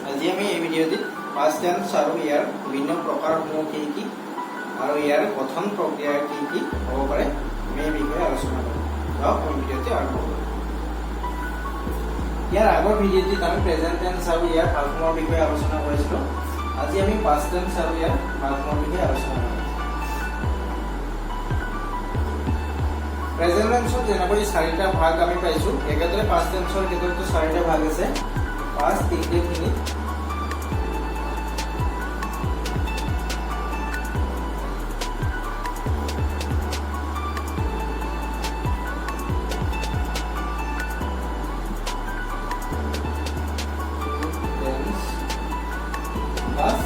আজি আমি এই ভিডিওটিত past tense আৰু ইয়াৰ বিভিন্ন প্ৰকাৰসমূহ কি কি আৰু ইয়াৰ গঠন প্ৰক্ৰিয়া কি কি হ'ব পাৰে আমি এই বিষয়ে আলোচনা কৰিম। যাওক এই ভিডিওটি আৰম্ভ কৰোঁ। ইয়াৰ আগৰ ভিডিওটিত আমি প্ৰেজেন্ট টেন্স আৰু ইয়াৰ ভাগসমূহৰ বিষয়ে আলোচনা কৰিছিলোঁ। আজি আমি past tense আৰু ইয়াৰ ভাগসমূহৰ বিষয়ে আলোচনা কৰিম। প্ৰেজেন্ট টেন্সৰ যেনেকৈ চাৰিটা ভাগ আমি পাইছো, একেদৰে past tenseৰ ক্ষেত্ৰতো চাৰিটা ভাগ আছে। past indefinite,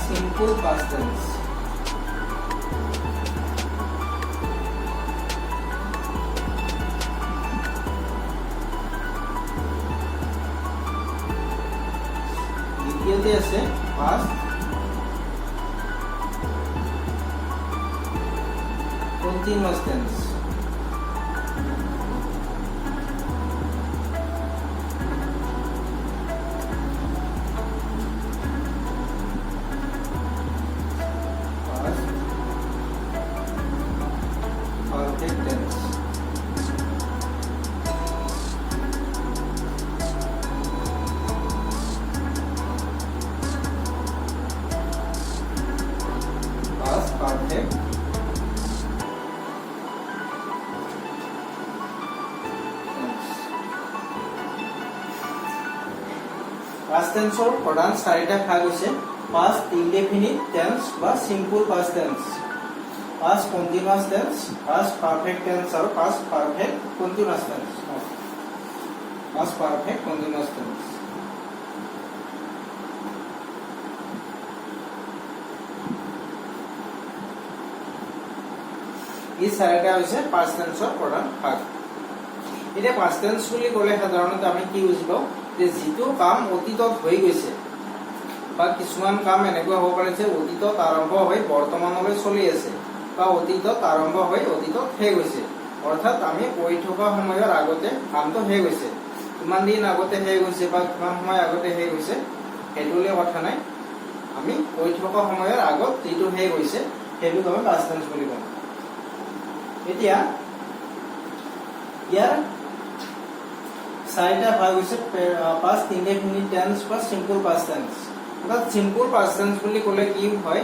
simple past tense, দ্বিতীয়তে আছে past continuous tense, perfect tense, past perfect, past tenseৰ প্ৰধান চাৰিটা ভাগ হৈছে past indefinite tense বা simple past tense, past continuous tense, past perfect tense আৰু past perfect continuous tense. past perfect continuous tense. এই চাৰিটা হৈছে past tenseৰ প্ৰধান ভাগ। এতিয়া past tense বুলি ক'লে সাধাৰণতে আমি কি বুজিব যে যিটো কাম অতীতত হৈ গৈছে বা কিছুমান কাম এনেকুৱা হ'ব পাৰে যে অতীতত আৰম্ভ হৈ বৰ্তমানলৈ চলি আছে বা অতীতত আৰম্ভ হৈ অতীতত শেষ হৈছে। অৰ্থাৎ আমি কৈ থকা সময়ৰ আগতে কামটো শেষ হৈছে, কিমান দিন আগতে শেষ হৈছে বা কিমান সময় আগতে শেষ হৈছে সেইটোলৈ কথা নাই। আমি কৈ থকা সময়ৰ আগত যিটো শেষ হৈছে সেইটোক আমি past tense বুলি কওঁ। এতিয়া ইয়াৰ চাৰিটা ভাগ হৈছে past indefinite tense বা simple past tense। অৰ্থাৎ simple past tense বুলি ক'লে কি হয়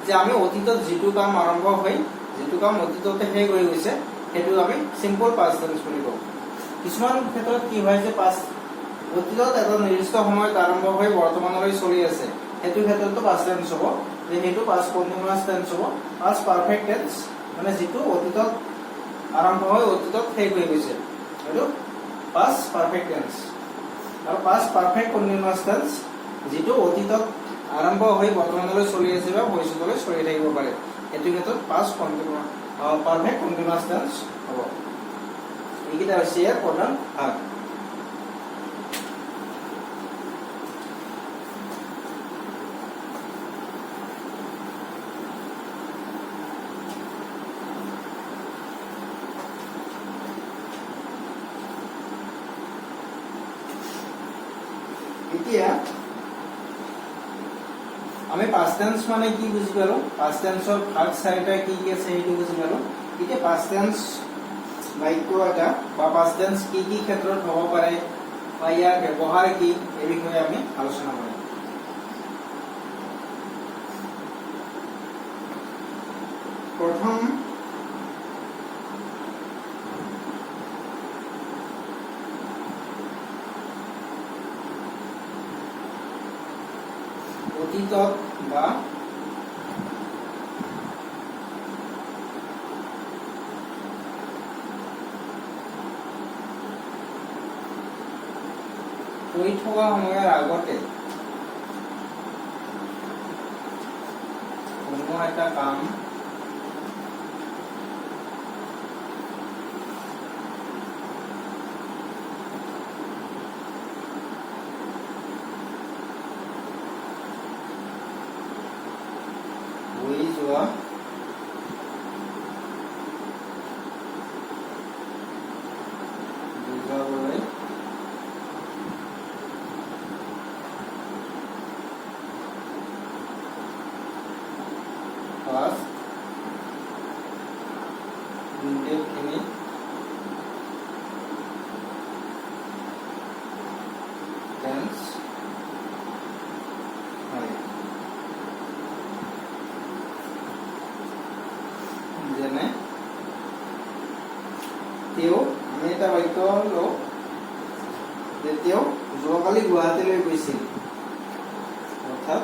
যে আমি অতীতত যিটো কাম আৰম্ভ হৈ যিটো কাম অতীততে শেষ হৈ গৈছে সেইটো আমি simple past tense বুলি কওঁ। কিছুমান ক্ষেত্ৰত কি হয় যে অতীতত এটা নিৰ্দিষ্ট সময়ত আৰম্ভ হৈ বৰ্তমানলৈ চলি আছে, সেইটো ক্ষেত্ৰতো past tense হ'ব, যে সেইটো past continuous tense হ'ব। past perfect tense মানে যিটো অতীতত আৰম্ভ হৈ অতীতত শেষ হৈ গৈছে সেইটো past perfect tense। আৰু past perfect continuous tense যিটো অতীতত আৰম্ভ হৈ বৰ্তমানলৈ চলি আছে বা ভৱিষ্যতলৈ চলি থাকিব পাৰে, সেইটো ক্ষেত্ৰত past perfect continuous tense হ'ব। এইকেইটা হৈছে ইয়াৰ প্ৰধান ভাগ। এতিয়া আমি past tense মানে কি বুজি পালো, past tenseৰ ভাগ চাৰিটা কি কি আছে সেইটো বুজি পালো। এতিয়া past tense বাক্য এটা বা past tense কি কি ক্ষেত্ৰত হ'ব পাৰে বা ইয়াৰ ব্যৱহাৰ কি এই বিষয়ে আমি আলোচনা কৰিম। প্ৰথম অতীতত বা কৈ থকা সময়ৰ আগতে কোনো এটা কাম যোৱা বুজাবলৈ টেন্স হয় যেনে তেওঁ আমি এটা বাক্য লওঁ যে তেওঁ যোৱাকালি গুৱাহাটীলৈ গৈছিল অৰ্থাৎ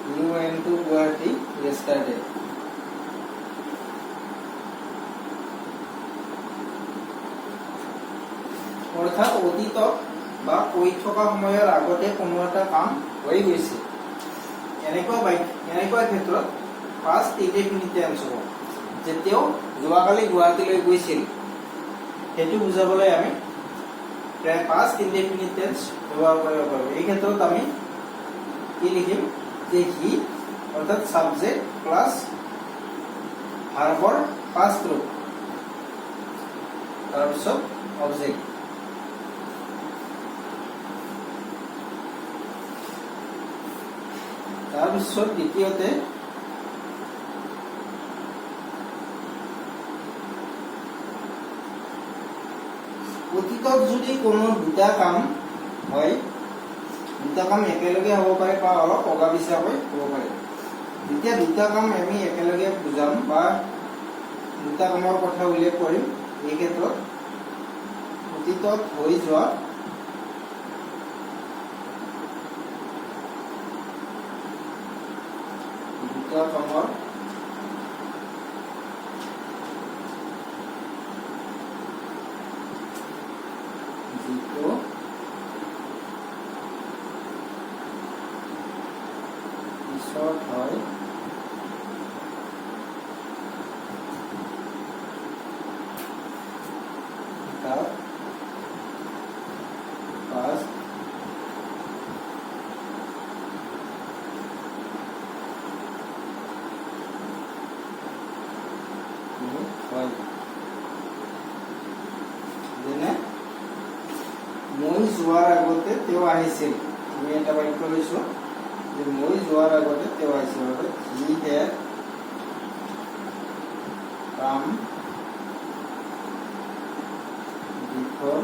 he went to Guwahati yesterday. অৰ্থাৎ অতীতত বা কৈ থকা সময়ৰ আগতে কোনো এটা কাম হৈ গৈছে এনেকুৱা ক্ষেত্ৰত past indefinite tense হ'ব যে তেওঁ যোৱাকালি গুৱাহাটীলৈ গৈছিল সেইটো বুজাবলৈ আমি past indefinite tense ব্যৱহাৰ কৰিব পাৰোঁ এই ক্ষেত্ৰত আমি কি লিখিম যে he অৰ্থাৎ subject plus verb past root তাৰপিছত object তাৰপিছত দ্বিতীয়তে অতীতত যদি কোনো দুটা কাম হয় দুটা কাম একেলগে হ'ব পাৰে বা অলপ অগা পিছা হৈ হ'ব পাৰে যেতিয়া দুটা কাম আমি একেলগে বুজাম বা দুটা কামৰ কথা উল্লেখ কৰিম এই ক্ষেত্ৰত অতীতত হৈ যোৱা দুটা কামৰ যিটো পিছত হয় তাক past হয় যেনে মই যোৱাৰ আগতে তেওঁ আহিছিল আমি এটা বাক্য লৈছো যে মই যোৱাৰ আগতে তেওঁ আহিছিল অৰ্থাৎ he had come before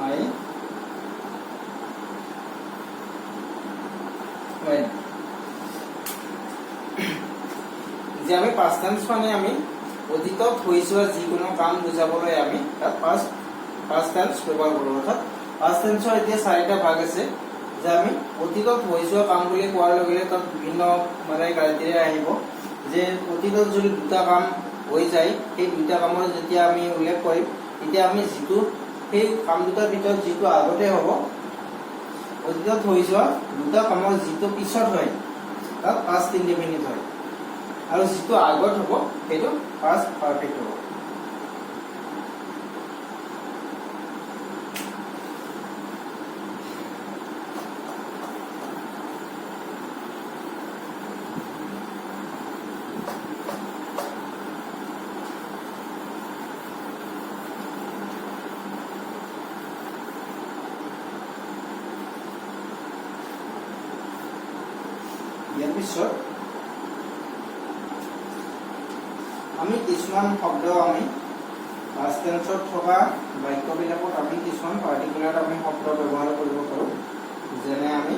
I went যে আমি past tense মানে আমি অতীতত হৈ যোৱা যিকোনো কাম বুজাবলৈ আমি তাত past tense ব্যৱহাৰ কৰোঁ অৰ্থাৎ past tense এতিয়া চাৰিটা ভাগ আছে যে আমি অতীতত হৈ যোৱা কাম বুলি কোৱাৰ লগে লগে তাত বিভিন্ন মানে ক্ৰাইটেৰিয়া আহিব যে অতীতত যদি দুটা কাম হৈ যায় সেই দুটা কামৰ যেতিয়া আমি উল্লেখ কৰিম তেতিয়া আমি যিটো সেই কাম দুটাৰ ভিতৰত যিটো আগতে হ'ব অতীতত হৈ যোৱা দুটা কামৰ যিটো পিছত হয় তাত past indefinite হয় আৰু যিটো আগত হ'ব সেইটো past perfect হ'ব ইয়াৰ পিছত আমি কিছুমান শব্দ আমি past tense থকা বাক্যবিলাকত আমি কিছুমান পাৰ্টিকুলাৰ আমি শব্দ ব্যৱহাৰ কৰিব পাৰোঁ যেনে আমি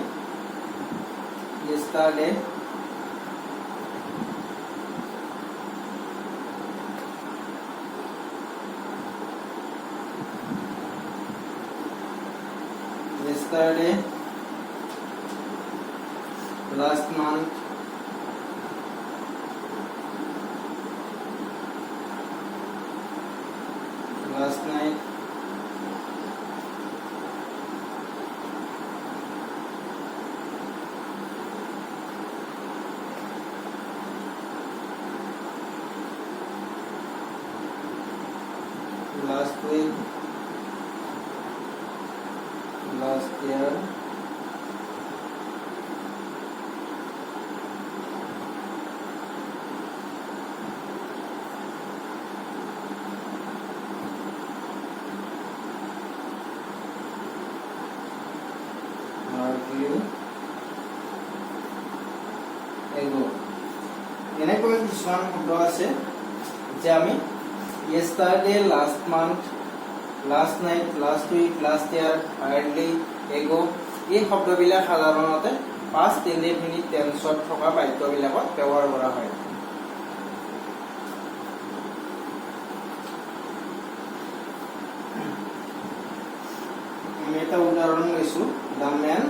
yesterday last month last night last week last year ago এনেকৈ কিছুমান শব্দ আছে যে আমি yesterday, last month, last night, last week, last year, hardly, ago এই শব্দবিলাক সাধাৰণতে past indefinite tense থকা বাক্যবিলাকত ব্যৱহাৰ কৰা হয়। আমি এটা উদাহৰণ লৈছো the man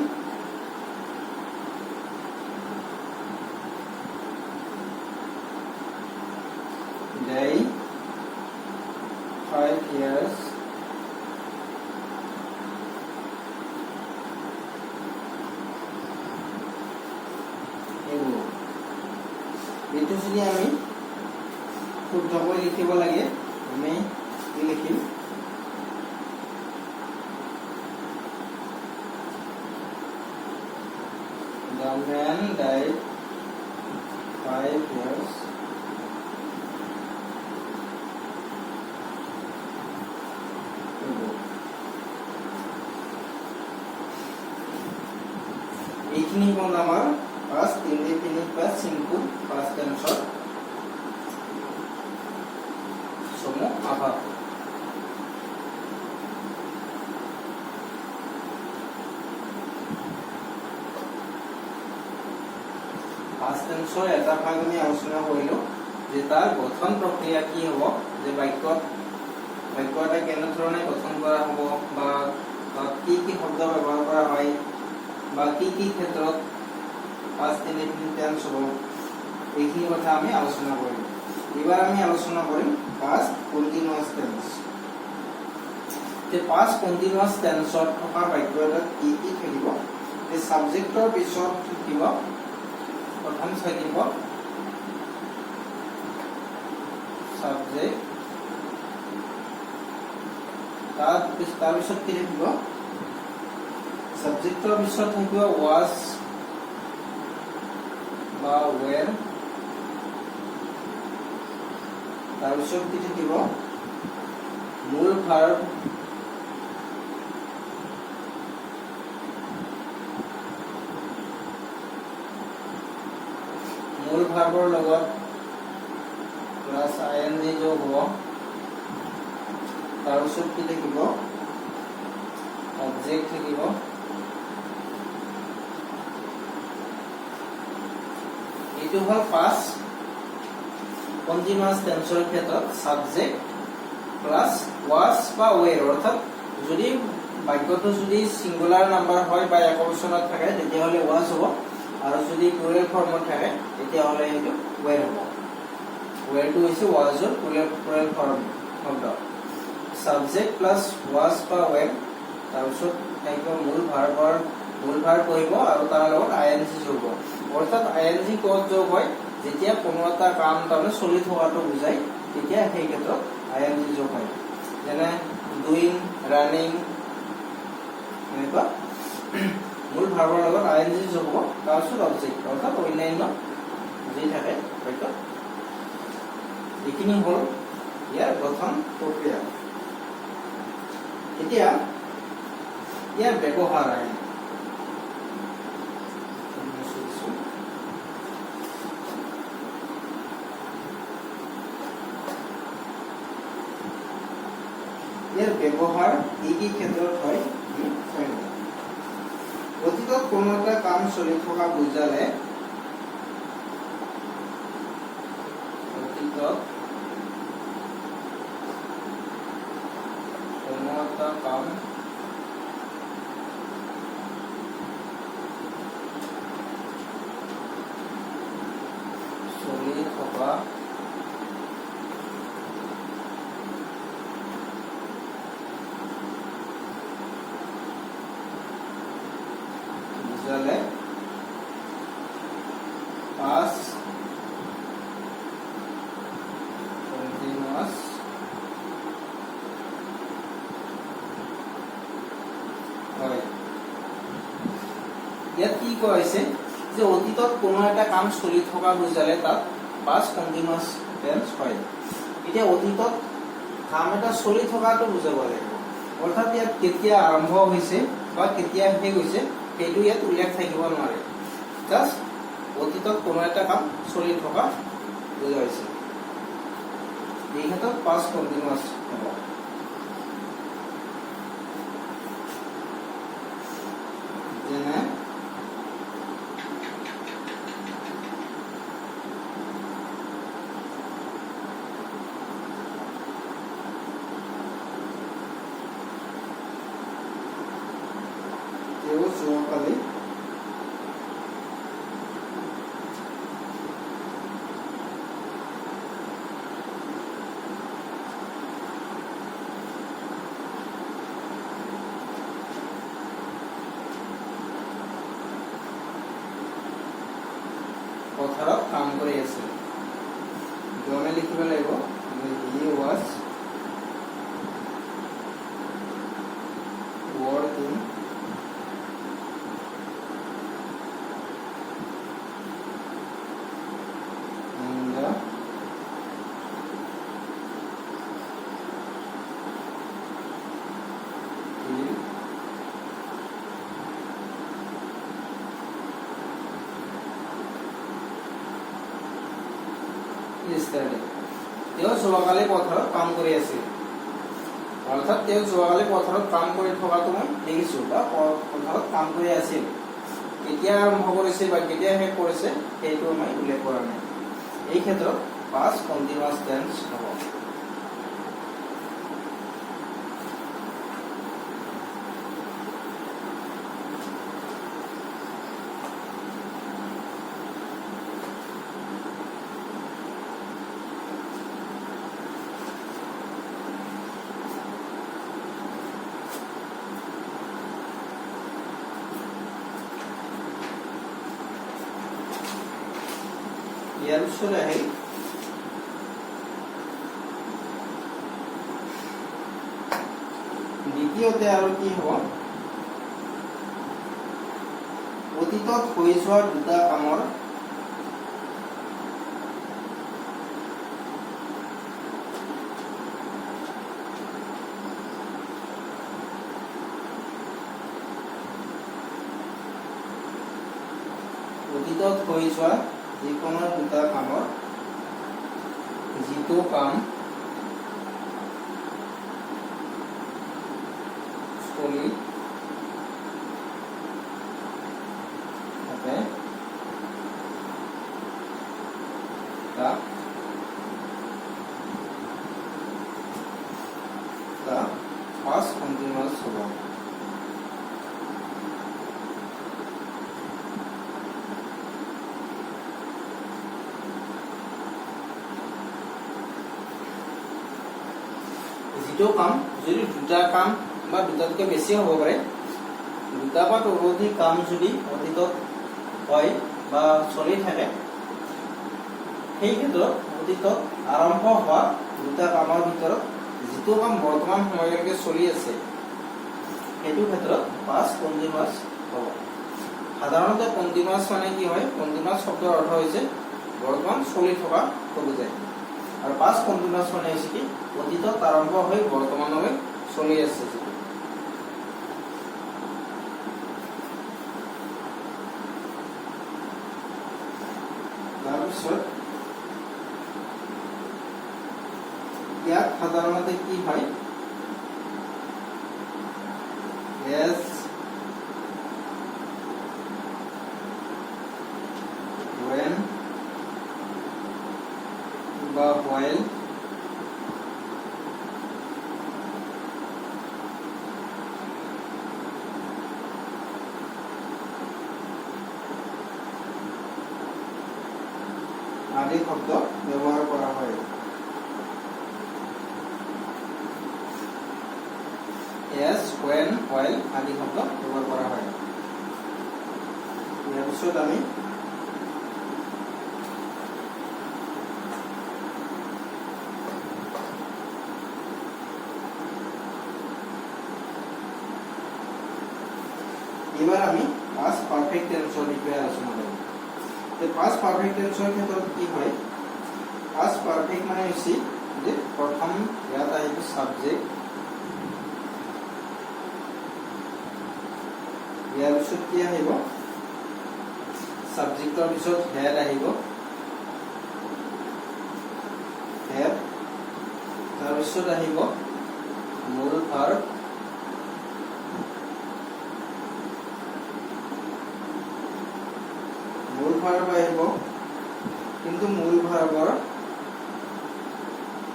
died 5 years ago এইটো যদি আমি শুদ্ধকৈ লিখিব লাগে আমি কি লিখিম the man died 5 years এইখিনি হ'ল আমাৰ past indefinite বা simple past tense সমূহ আভাস। past tense এটা ভাগ আমি আলোচনা কৰিলো যে তাৰ গঠন প্ৰক্ৰিয়া কি হ'ব, যে বাক্য এটা কেনেধৰণে গঠন কৰা হ'ব বা তাত কি কি শব্দ ব্যৱহাৰ কৰা হয় বা কি কি ক্ষেত্ৰত past indefinite tense হ'ব, এইখিনি কথা আমি আলোচনা কৰিম। এবাৰ আমি আলোচনা কৰিম past continuous tense। যে past continuous tense থকা বাক্য এটাত কি কি থাকিব, যে সাবজেক্টৰ পিছত থাকিব প্ৰথম থাকিব সাবজেক্ট, তাৰ পিছত কি থাকিব সাবজেক্টৰ পিছত থাকিব was বা were, তাৰ পিছত কি থাকিব মূল ভাৰ্ব, মূল ভাৰ্বৰ লগত প্লাস ing যোগ হ'ব, তাৰ পিছত কি থাকিব অবজেক্ট থাকিব, এইটো হ'ল past continuous tenseৰ ক্ষেত্ৰত সাবজেক্ট প্লাস was বা were, অৰ্থাৎ যদি বাক্যটো যদি সিঙ্গুলাৰ নাম্বাৰ হয় বা একবচনত থাকে তেতিয়াহ'লে was হ'ব, আৰু যদি প্লুৰেল ফৰ্মত থাকে তেতিয়াহ'লে এইটো were হ'ব। were টো হৈছে was ৰ প্লুৰেল ফৰ্ম শব্দ। সাবজেক্ট প্লাস was বা were, তাৰপিছত থাকিব মূল ভাৰ্ব কৰিব আৰু তাৰ লগত ing যোগ হ'ব। অৰ্থাৎ ing ক'ত যোগ হয়, যেতিয়া কোনো এটা কাম তাৰমানে চলি থকাটো বুজায় তেতিয়া সেই ক্ষেত্ৰত ing যোগ হয়, যেনে ডুইং, ৰানিং, এনেকুৱা মূল ভাৰ্বৰ লগত ing যোগ হ'ব, তাৰপিছত অবজেক্ট অৰ্থাৎ অন্যান্য যি থাকে বাক্যত। এইখিনি হ'ল ইয়াৰ গঠন প্ৰক্ৰিয়া। এতিয়া ইয়াৰ ব্যৱহাৰ আহে, ইয়াৰ ব্যৱহাৰ কি কি ক্ষেত্ৰত হয় অতীতত কোনো এটা কাম চলি থকা বুজালে, অতীতত কোনো এটা কাম চলি থকা বুজালে past continuous হয়। ইয়াত কি কোৱা হৈছে যে অতীতত কোনো এটা কাম চলি থকা বুজালে তাত past continuous tense হয়। এতিয়া অতীতত কাম এটা চলি থকাটো বুজাব লাগিব, অৰ্থাৎ ইয়াত কেতিয়া আৰম্ভ হৈছে বা কেতিয়া শেষ হৈছে সেইটো ইয়াত উল্লেখ থাকিব নোৱাৰে জাস্ট অতীতত কোনো এটা কাম চলি থকা বুজাইছে এই ক্ষেত্ৰত পাষ্ট কন্টিনিউয়াছ হ'ব যেনে যোৱাকালি পথাৰত কাম কৰি আছিল জনে লিখিব লাগিব হি ৱাজ working তেওঁ যোৱাকালি পথাৰত কাম কৰি আছিল অৰ্থাৎ তেওঁ যোৱাকালি পথাৰত কাম কৰি থকাটো মই দেখিছোঁ বা পথাৰত কাম কৰি আছিল কেতিয়া আৰম্ভ কৰিছে বা কেতিয়া শেষ কৰিছে সেইটো মই উল্লেখ কৰা নাই এই ক্ষেত্ৰত পাষ্ট কন্টিনিউয়াছ টেন্স হ'ব ইয়াৰ পিছত আহিল দ্বিতীয়তে আৰু কি হ'ব অতীতত হৈ যোৱা দুটা কামৰ অতীতত হৈ যোৱা যিকোনো দুটা কামৰ যিটো কাম চলি থাকে তাক পাষ্ট কন্টিনিউয়াছ হ'ব যিটো কাম যদি দুটা কাম বা দুটাতকৈ বেছি হ'ব পাৰে দুটা বা ততোধিক কাম যদি অতীতত হয় বা চলি থাকে সেই ক্ষেত্ৰত অতীতত আৰম্ভ হোৱা দুটা কামৰ ভিতৰত যিটো কাম বৰ্তমান সময়লৈকে চলি আছে সেইটো ক্ষেত্ৰত পাষ্ট কন্টিনিউয়াছ হ'ব সাধাৰণতে কন্টিনিউয়াছ মানে কি হয় কন্টিনিউয়াছ শব্দৰ অৰ্থ হৈছে বৰ্তমান চলি থকা বুজায় আৰু পাষ্ট কন্টিনিউয়াছ মানে হৈছে কি অতীতত আৰম্ভ হৈ বৰ্তমানলৈ চলি আছে তাৰপিছত ইয়াত সাধাৰণতে কি হয় as when বা while আদি শব্দ ব্যৱহাৰ কৰা হয় as when while আদি শব্দ ব্যৱহাৰ কৰা হয় ইয়াৰ পিছত আমি এবাৰ আমি পাষ্ট পাৰফেক্ট টেন্সৰ বিষয়ে আলোচনা কৰিম পাষ্ট পাৰফেক্ট টেন্সৰ ক্ষেত্ৰত কি হয় পাষ্ট পাৰফেক্ট মানে হৈছে যে প্ৰথম ইয়াত আহিব সাবজেক্ট ইয়াৰ পিছত কি আহিব সাবজেক্টৰ পিছত হেড আহিব হেড তাৰ পিছত আহিব মূল ভাৰ্ব আহিব কিন্তু মূল ভাৰ্বৰ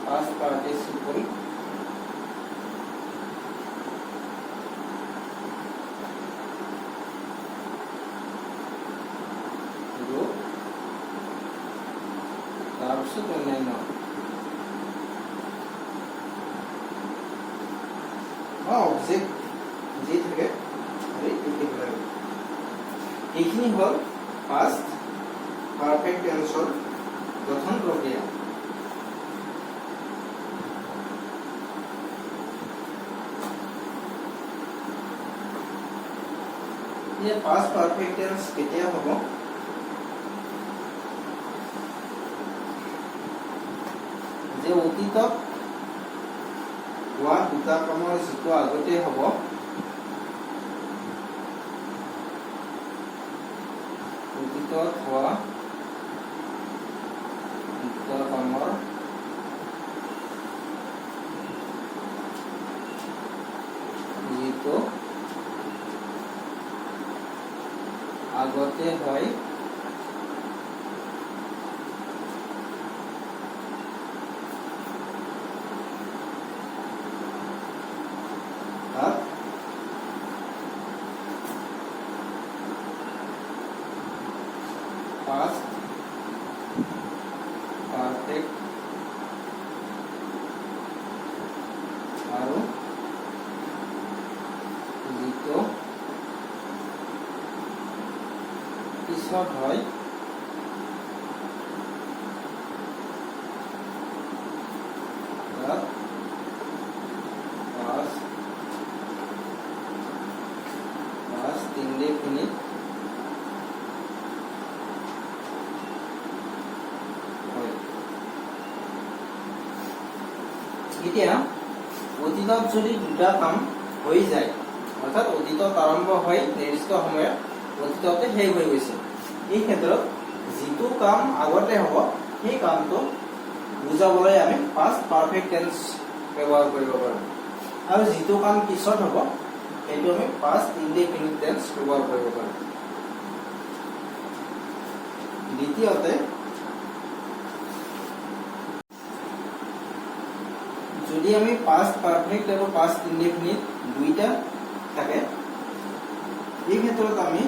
past participle তাৰপিছত অন্যান্য অবজেক্ট যি থাকে এইখিনি হ'ল past perfect টেন্সৰ গঠন প্ৰক্ৰিয়া ये past perfect tense কেতিয়া হ'ব যে অতীতত হোৱা দুটা কামৰ যিটো আগতে হ'ব অতীতত হোৱা দুটা কামৰ যিটো আগতে হয় past perfect আৰু যিটো পিছত হয় past indefinite এতিয়া অতীতত যদি দুটা কাম হৈ যায় অৰ্থাৎ অতীতত আৰম্ভ হয় নিৰ্দিষ্ট সময়ত অতীততে শেষ হৈ গৈছে এই ক্ষেত্ৰত যিটো কাম আগতে হ'ব সেই কামটো বুজাবলৈ আমি past perfect tense ব্যৱহাৰ কৰিব পাৰোঁ আৰু যিটো কাম পিছত হ'ব সেইটো আমি past indefinite tense ব্যৱহাৰ কৰিব পাৰোঁ দ্বিতীয়তে যদি আমি past perfect আৰু past indefinite দুইটা থাকে এই ক্ষেত্ৰত আমি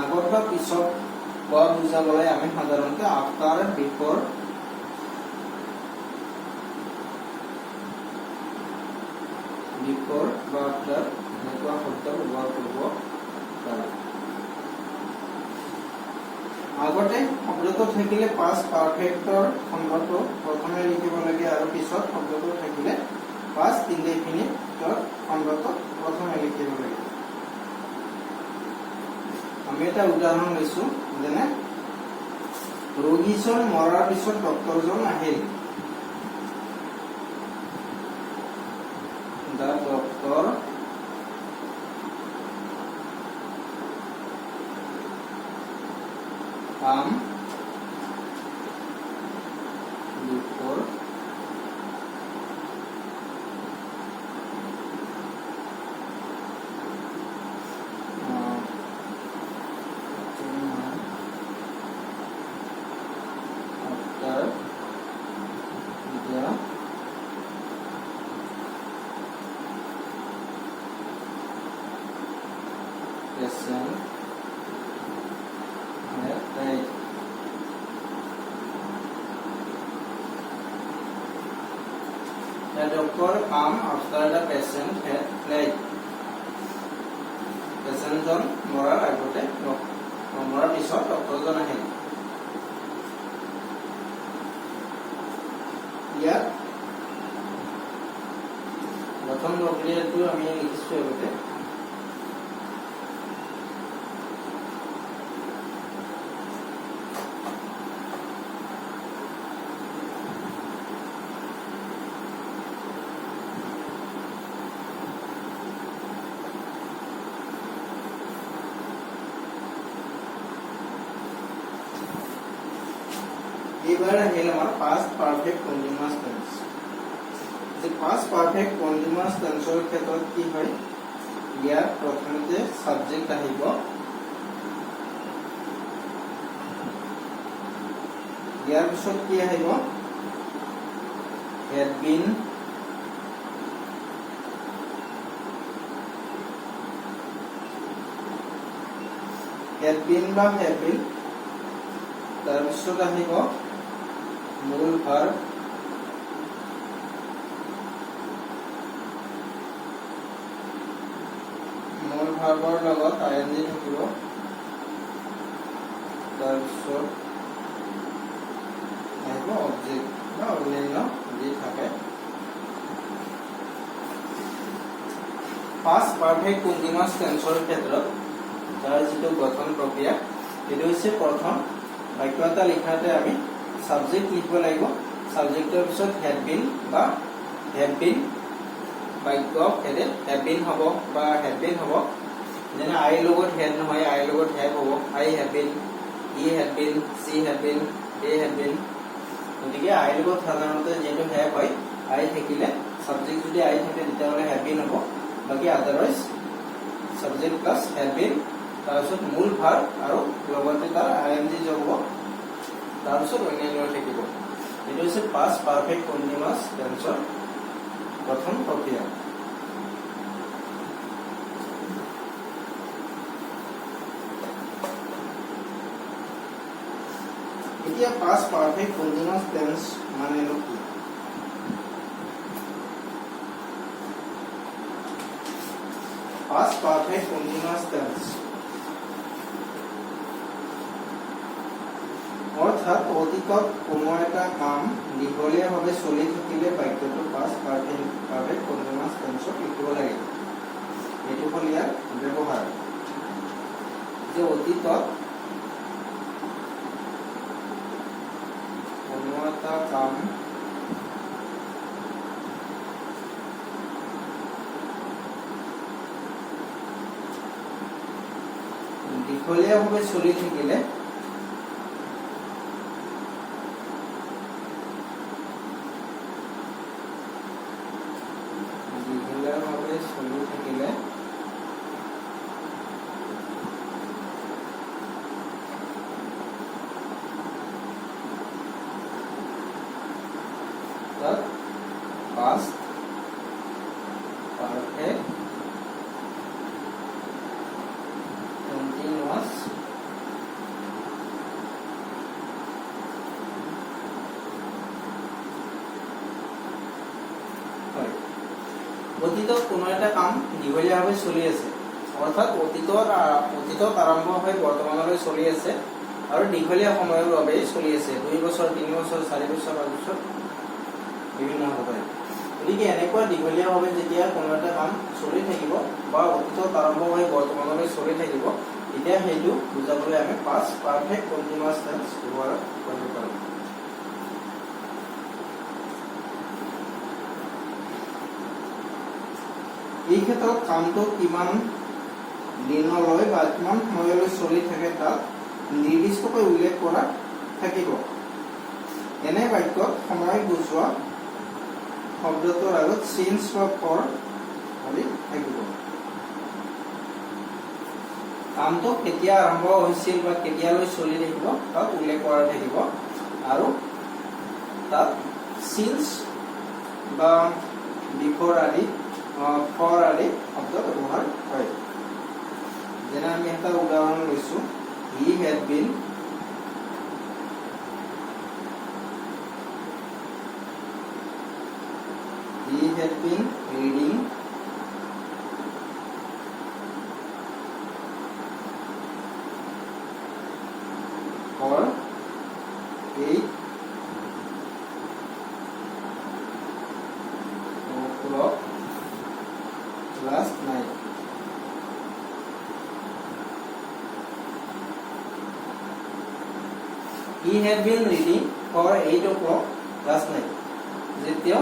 আগত বা পিছত হোৱা বুজাবলৈ আমি সাধাৰণতে after before বা after এনেকুৱা শব্দ ব্যৱহাৰ কৰিব পাৰোঁ আগতে শব্দটো থাকিলে past perfectৰ খণ্ডটো প্ৰথমে লিখিব লাগে আৰু পিছত শব্দটো থাকিলে past indefiniteৰ খণ্ডটো প্ৰথমে লিখিব লাগে আমি এটা উদাহৰণ লৈছো যেনে ৰোগীজন মৰাৰ পিছত ডক্টৰজন আহিল the doctor come before patient had died. The doctor come after the patient had died. Patient জন মৰাৰ আগতে মৰাৰ পিছত ডক্টৰজন আহিল ইয়াত গঠন প্ৰক্ৰিয়াটো আমি লিখিছো আগতে এইবাৰ আহিল আমাৰ past perfect continuous tense যে past perfect continuous tenseৰ ক্ষেত্ৰত কি হয় ইয়াৰ প্ৰথমতে সাবজেক্ট আহিব ইয়াৰ পিছত কি আহিব had been বা have been তাৰ পিছত আহিব মূল ভাৰ মূল ভাৰ্বৰ লগত ing থাকিব তাৰ পিছত আহিব অবজেক্ট বা অন্যান্য যি থাকে past perfect continuous tenseৰ ক্ষেত্ৰত তাৰ যিটো গঠন প্ৰক্ৰিয়া এটো হৈছে প্ৰথম বাক্য এটা লিখাতে আমি সাবজেক্ট লিখিব লাগিব সাবজেক্টৰ পিছত had been বা have been বাক্য হেডে have been হ'ব বা have been হ'ব যেনে I লগত had নহয় I লগত have হ'ব I have been he had been she had been they had been গতিকে I লগত সাধাৰণতে যেটো have হয় I থাকিলে সাবজেক্ট যদি I থাকে তেতিয়াহলে have been হ'ব বাকি otherwise subject plus have been তাৰপিছত মূল ভাৰ আৰু লগতে তাৰ ing যোগ হ'ব তাৰপিছত অন্যান্য থাকিব এটো হৈছে past perfect continuous tenseৰ প্ৰথম প্ৰক্ৰিয়া এতিয়া past perfect continuous tense মানে কি past perfect continuous tense অৰ্থাৎ অতীতত কোনো এটা কাম দীঘলীয়াভাৱে চলি থাকিলে বাক্যটো past perfect continuous tense লিখিব লাগে এটো হ'ল ইয়াৰ ব্যৱহাৰ যে অতীতত কোনো এটা কাম দীঘলীয়াভাৱে চলি থাকিলে past perfect continuous অতীতত কোনো এটা কাম দীঘলীয়াভাৱে চলি আছে অৰ্থাৎ অতীতত আৰম্ভ হৈ বৰ্তমানলৈ চলি আছে আৰু দীঘলীয়া সময়ৰ বাবে চলি আছে 2 বছৰ 3 বছৰ 4 বছৰ 5 বছৰ বিভিন্ন হ'ব পাৰে গতিকে এনেকুৱা দীঘলীয়াভাৱে যেতিয়া কোনো এটা কাম চলি থাকিব বা অতীতত আৰম্ভ হৈ বৰ্তমানলৈ চলি থাকিব এতিয়া সেইটো বুজাবলৈ আমি past perfect continuous tense ব্যৱহাৰ কৰিব পাৰোঁ এই ক্ষেত্ৰত কামটো কিমান দিনলৈ বা কিমান সময়লৈ চলি থাকে তাত নিৰ্দিষ্টকৈ উল্লেখ কৰা থাকিব এনে বাক্যত সময় বুজোৱা শব্দটোৰ আগত since বা for আদি থাকিব কামটো কেতিয়া আৰম্ভ হৈছিল বা কেতিয়ালৈ চলি থাকিব তাক উল্লেখ কৰা থাকিব আৰু তাত since বা before আদি for আদি শব্দ ব্যৱহাৰ হয় যেনে আমি এটা উদাহৰণ লৈছো he had been reading for 8 o'clock last night. He had been reading for 8 o'clock last night. যেতিয়া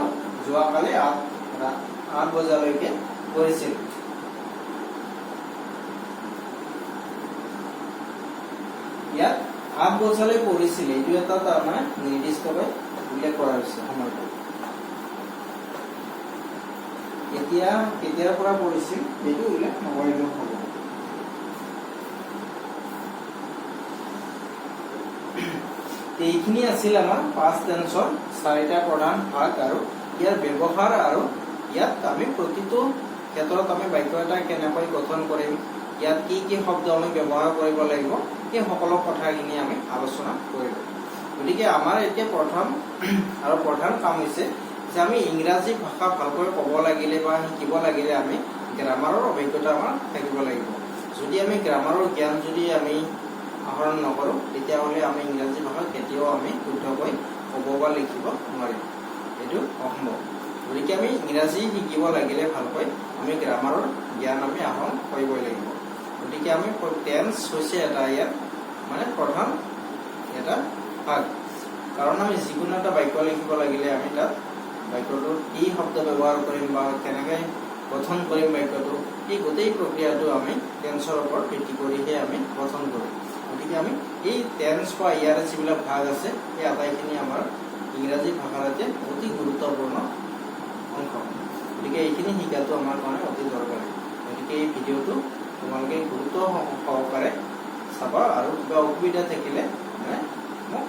যোৱাকালি 8 বজালৈকে পঢ়িছিল ইয়াত বছৰলৈ পঢ়িছিল এইটো এটা তাৰমানে নিৰ্দিষ্টকৈ উল্লেখ কৰা হৈছে সময়টো এতিয়া কেতিয়াৰ পৰা পঢ়িছিল এইটো উল্লেখ নকৰিলেও হ'ব এইখিনি আছিল আমাৰ past tense চাৰিটা প্ৰধান ভাগ আৰু ইয়াৰ ব্যৱহাৰ আৰু ইয়াত আমি প্ৰতিটো ক্ষেত্ৰত আমি বাক্য এটা কেনেকৈ গঠন কৰিম ইয়াত কি কি শব্দ আমি ব্যৱহাৰ কৰিব লাগিব এই সকলো কথাখিনি আমি আলোচনা কৰিম গতিকে আমাৰ এতিয়া প্ৰথম আৰু প্ৰধান কাম হৈছে যে আমি ইংৰাজী ভাষা ভালকৈ ক'ব লাগিলে বা শিকিব লাগিলে আমি গ্ৰামাৰৰ অভিজ্ঞতা আমাৰ থাকিব লাগিব যদি আমি গ্ৰামাৰৰ জ্ঞান যদি আমি আহৰণ নকৰোঁ তেতিয়াহ'লে আমি ইংৰাজী ভাষা কেতিয়াও আমি শুদ্ধকৈ ক'ব বা লিখিব নোৱাৰিম এইটো অসম্ভৱ গতিকে আমি ইংৰাজী শিকিব লাগিলে ভালকৈ আমি গ্ৰামাৰৰ জ্ঞান আমি আহৰণ কৰিবই লাগিব গতিকে আমি টেন্স হৈছে এটা ইয়াত মানে প্ৰধান এটা ভাগ কাৰণ আমি যিকোনো এটা বাক্য লিখিব লাগিলে আমি তাত বাক্যটোৰ কি শব্দ ব্যৱহাৰ কৰিম বা কেনেকৈ গঠন কৰিম বাক্যটো এই গোটেই প্ৰক্ৰিয়াটো আমি টেন্সৰ ওপৰত ভিত্তি কৰিহে আমি গঠন কৰোঁ গতিকে আমি এই টেন্স বা ইয়াৰ যিবিলাক ভাগ আছে এই আটাইখিনি আমাৰ ইংৰাজী ভাষাৰ এটা অতি গুৰুত্বপূৰ্ণ অংশ গতিকে এইখিনি শিকাটো আমাৰ কাৰণে অতি দৰকাৰী গতিকে এই ভিডিঅ'টো তোমালোকে গুৰুত্ব সহকাৰে চাবা আৰু কিবা অসুবিধা থাকিলে মানে মোক